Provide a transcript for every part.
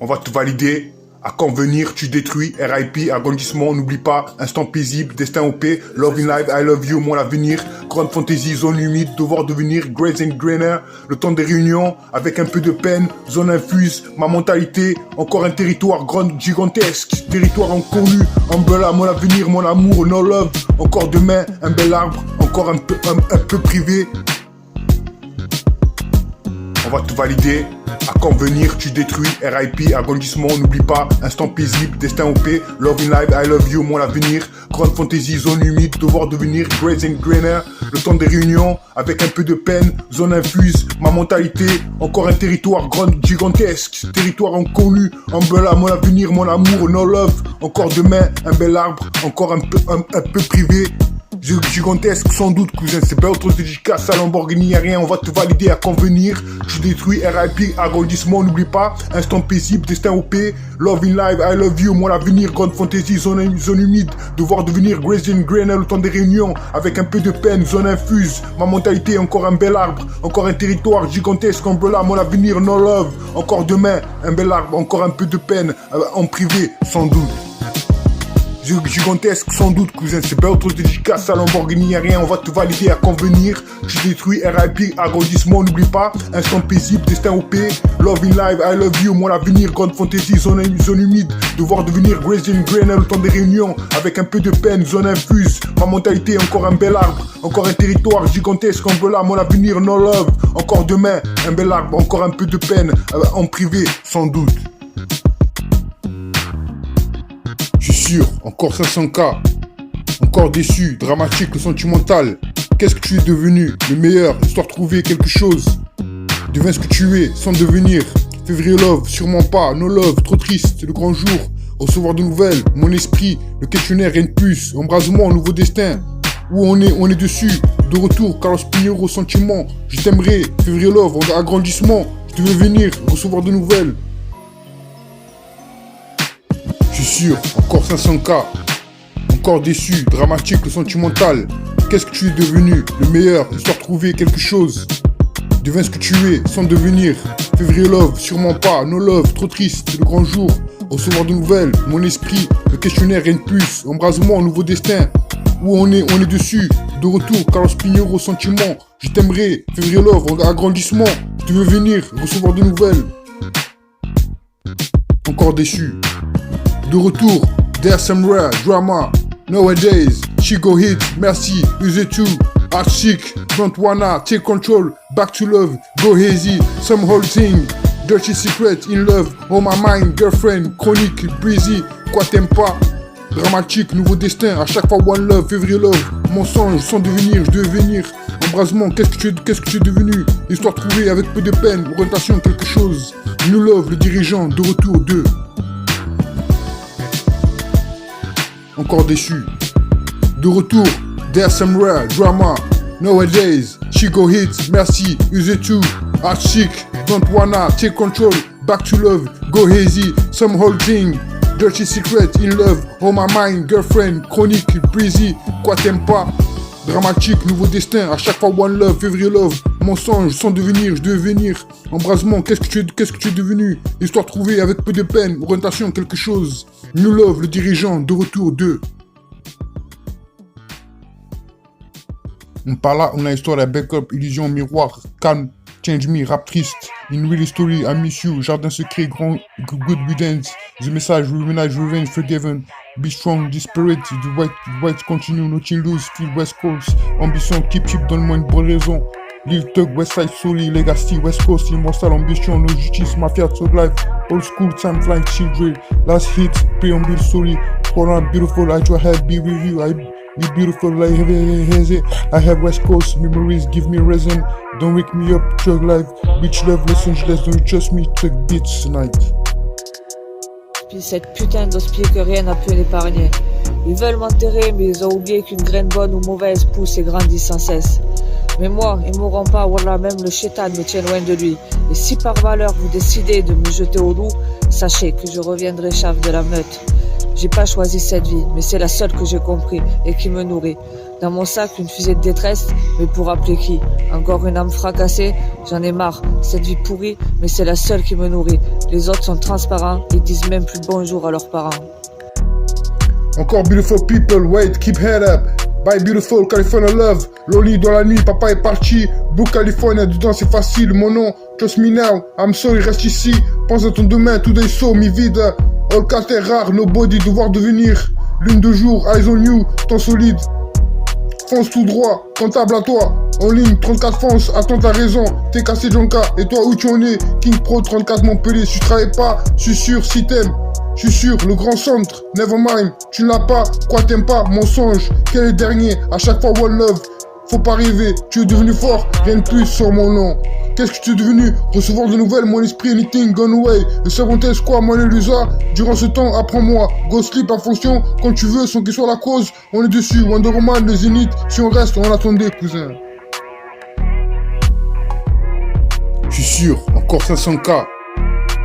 On va te valider. À quand venir, tu détruis, RIP, agrandissement, n'oublie pas, instant paisible, destin OP, love in life, I love you, mon avenir, grande fantasy, zone humide, devoir devenir, Grace and Grainer, le temps des réunions, avec un peu de peine, zone infuse, ma mentalité, encore un territoire grande, gigantesque, territoire inconnu, umbrella, mon avenir, mon amour, no love, encore demain, un bel arbre, encore un peu privé. On va te valider. À quand venir, tu détruis, RIP, agrandissement, n'oublie pas, instant paisible, destin OP, love in life, I love you, mon avenir, grande fantasy, zone humide, devoir devenir, Grace and Grainer, le temps des réunions, avec un peu de peine, zone infuse, ma mentalité, encore un territoire grande, gigantesque, territoire inconnu, umbrella, mon avenir, mon amour, no love, encore demain, un bel arbre, encore un peu privé. Gigantesque sans doute cousin, c'est pas autre dédicace à Lamborghini, y'a rien, on va te valider à convenir. Tu détruis, RIP, agrandissement, n'oublie pas, instant paisible, destin OP, love in life, I love you, mon avenir, grande fantasy, zone humide, devoir devenir Grace and Grainer, le temps des réunions, avec un peu de peine, zone infuse, ma mentalité, encore un bel arbre, encore un territoire gigantesque, umbrella, mon avenir, no love, encore demain, un bel arbre, encore un peu de peine, en privé, sans doute. Gigantesque sans doute cousin, c'est pas autre dédicace à Lamborghini, y'a rien, on va te valider à convenir. Tu détruis, RIP, agrandissement, n'oublie pas, instant paisible, destin OP, love in life, I love you, mon avenir, grande fantasy, zone humide, devoir devenir Grace and Grainer, le temps des réunions, avec un peu de peine, zone infuse, ma mentalité, encore un bel arbre, encore un territoire gigantesque, umbrella, mon avenir, no love, encore demain, un bel arbre, encore un peu de peine, en privé, sans doute. Je suis sûr, encore 500K, encore déçu, dramatique, le sentimental. Qu'est-ce que tu es devenu? Le meilleur, histoire de trouver quelque chose. Deviens ce que tu es, sans devenir. Février love, sûrement pas, no love, trop triste, le grand jour. Recevoir de nouvelles, mon esprit, le questionnaire, rien de plus. Embrasement, nouveau destin. Où on est dessus. De retour, Carlos Pinheiro, sentiment. Je t'aimerais, février love, agrandissement. Je devais venir, recevoir de nouvelles. Je suis sûr, encore 500K, encore déçu, dramatique, le sentimental. Qu'est-ce que tu es devenu? Le meilleur, histoire de trouver quelque chose. Deviens ce que tu es, sans devenir. Février love, sûrement pas, no love, trop triste, le grand jour. Recevoir de nouvelles, mon esprit, le questionnaire, rien de plus. Embrasement, nouveau destin. Où on est dessus. De retour, Carlos Pinheiro, sentiment. Je t'aimerais, février love, agrandissement. Je devais venir, recevoir de nouvelles. Encore déçu. De retour, there's some rare drama. Nowadays, she go hit, merci, use it too. Art chic, don't wanna take control. Back to love, go hazy, some whole thing. Dirty secret, in love, on my mind, girlfriend, chronique, breezy. Quoi t'aimes pas? Dramatique, nouveau destin, à chaque fois one love, février love. Mensonge, sans devenir, je devais venir. Embrasement, qu'est-ce que tu es devenu? Histoire trouvée avec peu de peine, orientation, quelque chose. New love, le dirigeant, de retour, 2. Encore déçu. De retour, there's some rare drama. Nowadays, she go hit, merci, use it too. Art chic, don't wanna take control. Back to love, go hazy, some whole thing. Dirty secret, in love, on my mind, girlfriend, chronique, breezy. Quoi t'aimes pas? Dramatique, nouveau destin, à chaque fois one love, février love. Mensonge, sans devenir, je devais venir. Embrasement, qu'est-ce que tu es devenu? Histoire trouvée avec peu de peine, orientation, quelque chose. New love, le dirigeant, de retour, 2. On parle là, on a histoire de backup, illusion, miroir, calme, change me, rap triste. In real story, I miss you, jardin secret, grand, good riddance. The message, remenage, revenge, forgiven. Be strong, disparate, the white continue, nothing lose, feel West Coast. Ambition, keep cheap, donne-moi une bonne raison. Lil Tug, Westside, Soli, Legacy, West Coast, immortal, ambition, no justice, mafia, thug life, old school, time flying, children, last hit, preamble, Soli, Corona, beautiful, I try help, be with you, I be beautiful, like I have West Coast memories, give me reason, don't wake me up, thug life, beach love, Los Angeles, don't trust me, thug beats tonight. Puis cette putain d'hospice que rien n'a pu l'épargner. Ils veulent m'enterrer, mais ils ont oublié qu'une graine bonne ou mauvaise pousse et grandit sans cesse. Mais moi, ils mourront pas, voilà, même le chétan me tient loin de lui. Et si par valeur vous décidez de me jeter au loup, sachez que je reviendrai chef de la meute. J'ai pas choisi cette vie, mais c'est la seule que j'ai compris et qui me nourrit. Dans mon sac, une fusée de détresse, mais pour appeler qui? Encore une âme fracassée? J'en ai marre. Cette vie pourrie, mais c'est la seule qui me nourrit. Les autres sont transparents, ils disent même plus bonjour à leurs parents. Encore beautiful people, wait, keep head up. Bye beautiful California love. Loli dans la nuit, papa est parti. Book California, dedans c'est facile. Mon nom, trust me now, I'm sorry, reste ici. Pense à ton demain, tout day so, mi vide. All cat est rare, nobody, devoir devenir. Lune de jour, eyes on you, temps solide. Fonce tout droit, comptable à toi. En ligne, 34 fonce, attends ta raison. T'es cassé Jonka, et toi où tu en es? King Pro 34 Montpellier, si tu travailles pas, je suis sûr, si t'aimes. Je suis sûr, le grand centre, never mind, tu ne l'as pas, quoi t'aimes pas, mensonge, quel est le dernier, à chaque fois one love, faut pas rêver, tu es devenu fort, rien de plus sur mon nom. Qu'est-ce que tu es devenu? Recevoir de nouvelles, mon esprit, anything gone away. Le cerveau est quoi, moi les lusa? Durant ce temps, apprends-moi, go sleep à fonction, quand tu veux, sans qu'il soit la cause, on est dessus, Wonder Woman, le Zénith, si on reste, on attendait, cousin. Je suis sûr, encore 500K.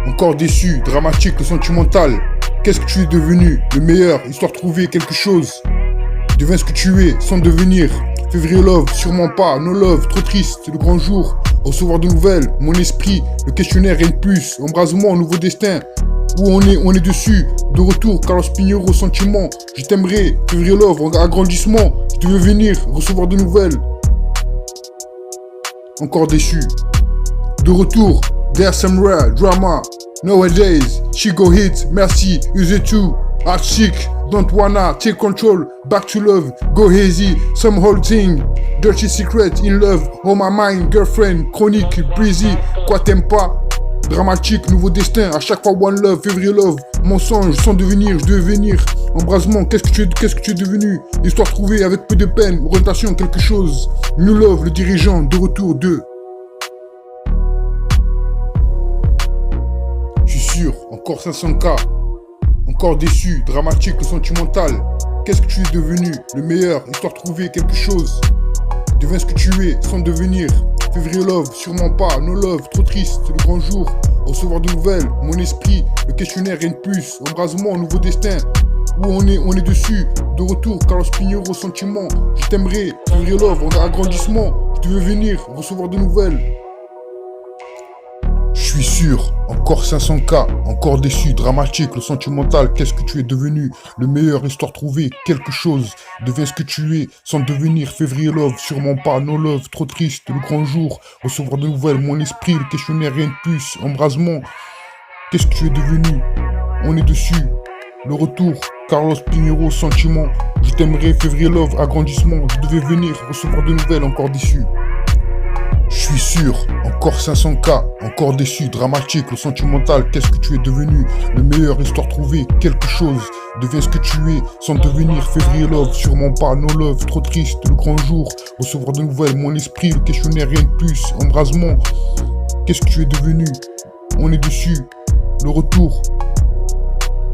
Encore déçu, dramatique, le sentimental. Qu'est-ce que tu es devenu? Le meilleur, histoire de trouver quelque chose. Deviens ce que tu es, sans devenir. Février love, sûrement pas, no love, trop triste, le grand jour. Recevoir de nouvelles, mon esprit, le questionnaire, rien de plus. Embrasement, nouveau destin. Où on est dessus. De retour, Carlos Pinheiro, sentiment. Je t'aimerai, février love, agrandissement. Je devais venir, recevoir de nouvelles. Encore déçu. De retour. There's some rare drama. Nowadays, she go hit, merci, use it too. Heart sick, don't wanna take control. Back to love, go hazy, some whole thing. Dirty secret, in love, on my mind, girlfriend, chronique, breezy. Quoi t'aimes pas? Dramatique, nouveau destin, à chaque fois one love, février love. Mensonge, sans devenir, je devais venir. Embrasement, qu'est-ce que tu es devenu? Histoire trouvée avec peu de peine, orientation, quelque chose. New love, le dirigeant, de retour, 2. Encore 500K, encore déçu, dramatique, le sentimental. Qu'est-ce que tu es devenu? Le meilleur, histoire de trouver quelque chose. Deviens ce que tu es, sans devenir. Février love, sûrement pas, no love, trop triste, le grand jour. Recevoir de nouvelles, mon esprit, le questionnaire, rien de plus. Embrasement, nouveau destin. Où on est dessus. De retour, Carlos Pinheiro, sentiment. Je t'aimerai, février love, agrandissement. Je devais venir, recevoir de nouvelles. Je suis sûr, encore 500K, encore déçu, dramatique, le sentimental, qu'est-ce que tu es devenu? Le meilleur, histoire trouvée, quelque chose, deviens ce que tu es, sans devenir, février love, sûrement pas, no love, trop triste, le grand jour, recevoir de nouvelles, mon esprit, le questionnaire, rien de plus, embrasement, qu'est-ce que tu es devenu? On est dessus, le retour, Carlos Pinheiro, sentiment, je t'aimerai, février love, agrandissement, je devais venir, recevoir de nouvelles, encore déçu. Je suis sûr, encore 500K, encore déçu, dramatique, le sentimental, qu'est-ce que tu es devenu? Le meilleur, histoire trouvée, quelque chose, deviens ce que tu es, sans devenir, février love, sûrement pas, no love, trop triste, le grand jour, recevoir de nouvelles, mon esprit, le questionnaire, rien de plus, embrasement, qu'est-ce que tu es devenu? On est dessus, le retour,